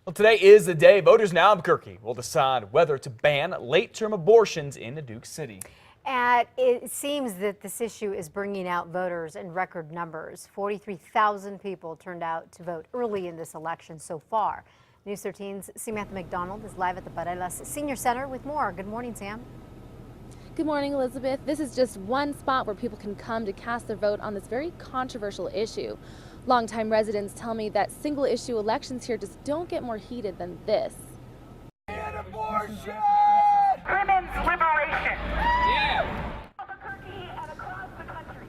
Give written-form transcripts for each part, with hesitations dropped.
Well, today is the day voters in Albuquerque will decide whether to ban late-term abortions in Duke City. And it seems that this issue is bringing out voters in record numbers. 43,000 people turned out to vote early in this election so far. News 13's Samantha McDonald is live at the Barelas Senior Center with more. Good morning, Sam. Good morning, Elizabeth. This is just one spot where people can come to cast their vote on this very controversial issue. Longtime residents tell me that single-issue elections here just don't get more heated than this. An abortion! Women's liberation! Yeah! Albuquerque and across the country.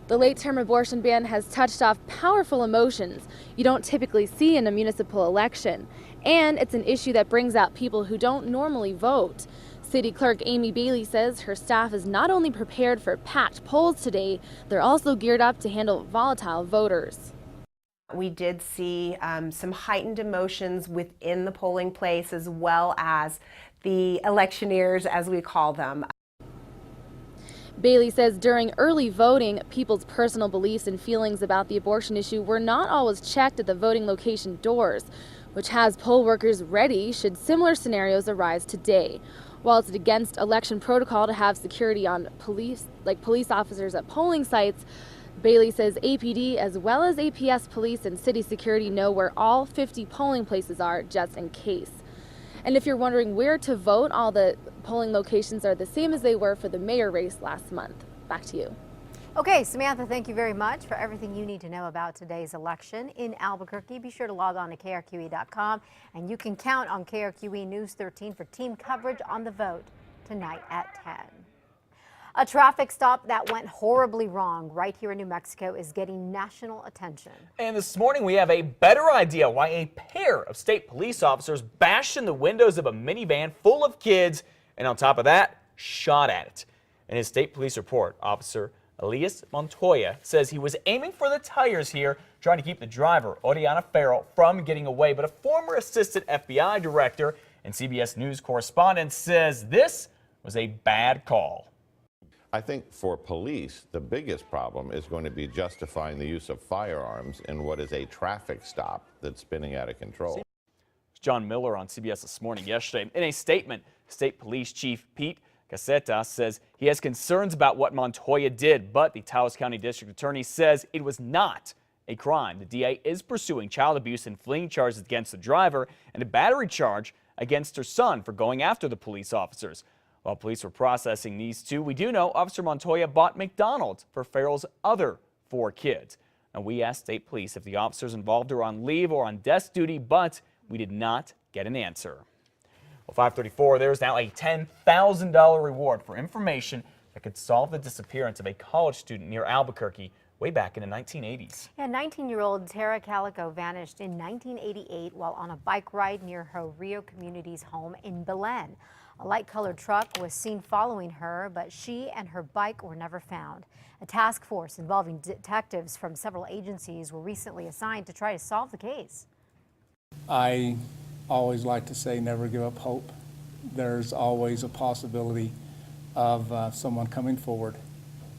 The late-term abortion ban has touched off powerful emotions you don't typically see in a municipal election. And it's an issue that brings out people who don't normally vote. City Clerk Amy Bailey says her staff is not only prepared for packed polls today, they're also geared up to handle volatile voters. We did see some heightened emotions within the polling place, as well as the electioneers, as we call them. Bailey says during early voting, people's personal beliefs and feelings about the abortion issue were not always checked at the voting location doors, which has poll workers ready should similar scenarios arise today. While it's against election protocol to have security on police officers at polling sites, Bailey says APD as well as APS police and city security know where all 50 polling places are just in case. And if you're wondering where to vote, all the polling locations are the same as they were for the mayor race last month. Back to you. Okay, Samantha, thank you very much for everything you need to know about today's election in Albuquerque. Be sure to log on to KRQE.com, and you can count on KRQE News 13 for team coverage on the vote tonight at 10. A traffic stop that went horribly wrong right here in New Mexico is getting national attention. And this morning we have a better idea why a pair of state police officers bashed in the windows of a minivan full of kids and on top of that, shot at it. In his state police report, Officer Elias Montoya says he was aiming for the tires here, trying to keep the driver, Oriana Farrell, from getting away. But a former assistant FBI director and CBS News correspondent says this was a bad call. I think for police, the biggest problem is going to be justifying the use of firearms in what is a traffic stop that's spinning out of control. John Miller on CBS This Morning yesterday. In a statement, State Police Chief Pete Caseta says he has concerns about what Montoya did, but the Taos County District Attorney says it was not a crime. The DA is pursuing child abuse and fleeing charges against the driver and a battery charge against her son for going after the police officers. While police were processing these two, we do know Officer Montoya bought McDonald's for Farrell's other 4 kids. Now, we asked state police if the officers involved are on leave or on desk duty, but we did not get an answer. Well, 534, there's now a $10,000 reward for information that could solve the disappearance of a college student near Albuquerque way back in the 1980s. Yeah, 19-year-old Tara Calico vanished in 1988 while on a bike ride near her Rio Community's home in Belen. A light-colored truck was seen following her, but she and her bike were never found. A task force involving detectives from several agencies were recently assigned to try to solve the case. I always like to say never give up hope. There's always a possibility of someone coming forward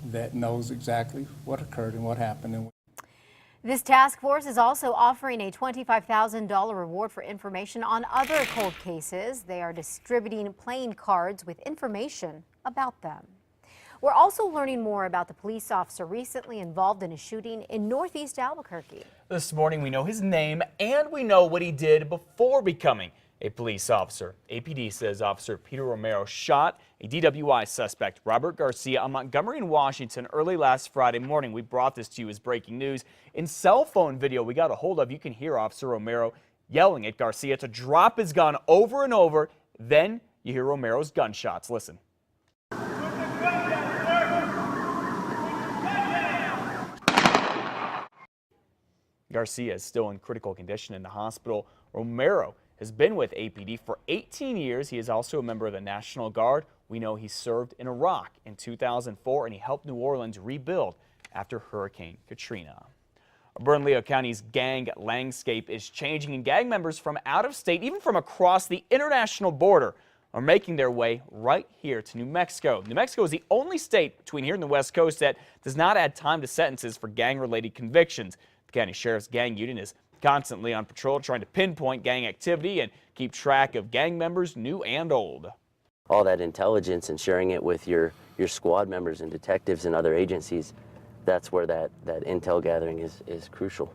that knows exactly what occurred and what happened. This task force is also offering a $25,000 reward for information on other cold cases. They are distributing playing cards with information about them. We're also learning more about the police officer recently involved in a shooting in northeast Albuquerque. This morning we know his name and we know what he did before becoming a police officer. APD says Officer Peter Romero shot a DWI suspect, Robert Garcia, on Montgomery in Washington early last Friday morning. We brought this to you as breaking news. In cell phone video we got a hold of, you can hear Officer Romero yelling at Garcia to drop his gun over and over. Then you hear Romero's gunshots. Listen. Garcia is still in critical condition in the hospital. Romero has been with APD for 18 years. He is also a member of the National Guard. We know he served in Iraq in 2004 and he helped New Orleans rebuild after Hurricane Katrina. Bernalillo County's gang landscape is changing, and gang members from out of state, even from across the international border, are making their way right here to New Mexico. New Mexico is the only state between here and the West Coast that does not add time to sentences for gang-related convictions. The county sheriff's gang unit is constantly on patrol trying to pinpoint gang activity and keep track of gang members, new and old. All that intelligence and sharing it with your squad members and detectives and other agencies, that's where that intel gathering is crucial.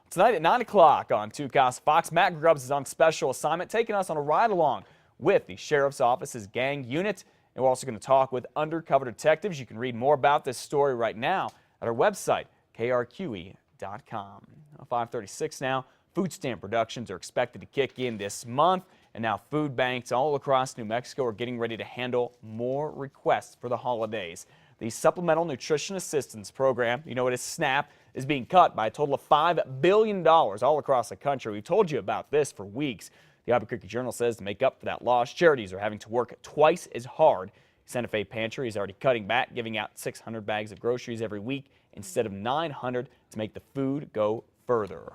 Tonight at 9 o'clock on 2 Casa Fox, Matt Grubbs is on special assignment, taking us on a ride along with the Sheriff's Office's gang unit. And we're also going to talk with undercover detectives. You can read more about this story right now at our website, KRQE.com. 5:36 now. Food stamp reductions are expected to kick in this month. And now food banks all across New Mexico are getting ready to handle more requests for the holidays. The Supplemental Nutrition Assistance Program, you know it as SNAP, is being cut by a total of $5 billion all across the country. We've told you about this for weeks. The Albuquerque Journal says to make up for that loss, charities are having to work twice as hard. Santa Fe Pantry is already cutting back, giving out 600 bags of groceries every week instead of 900 to make the food go further.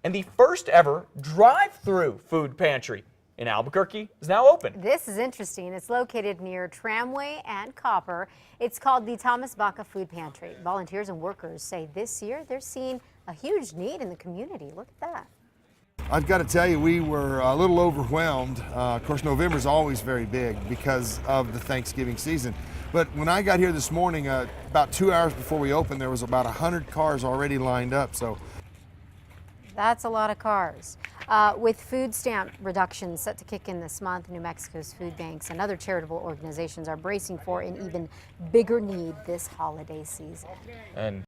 And the first ever drive-through food pantry in Albuquerque is now open. This is interesting. It's located near Tramway and Copper. It's called the Thomas Baca Food Pantry. Volunteers and workers say this year they're seeing a huge need in the community. Look at that. I've got to tell you, we were a little overwhelmed. Of course, November is always very big because of the Thanksgiving season. But when I got here this morning, about 2 hours before we opened, there was about 100 cars already lined up. So that's a lot of cars. With food stamp reductions set to kick in this month, New Mexico's food banks and other charitable organizations are bracing for an even bigger need this holiday season. And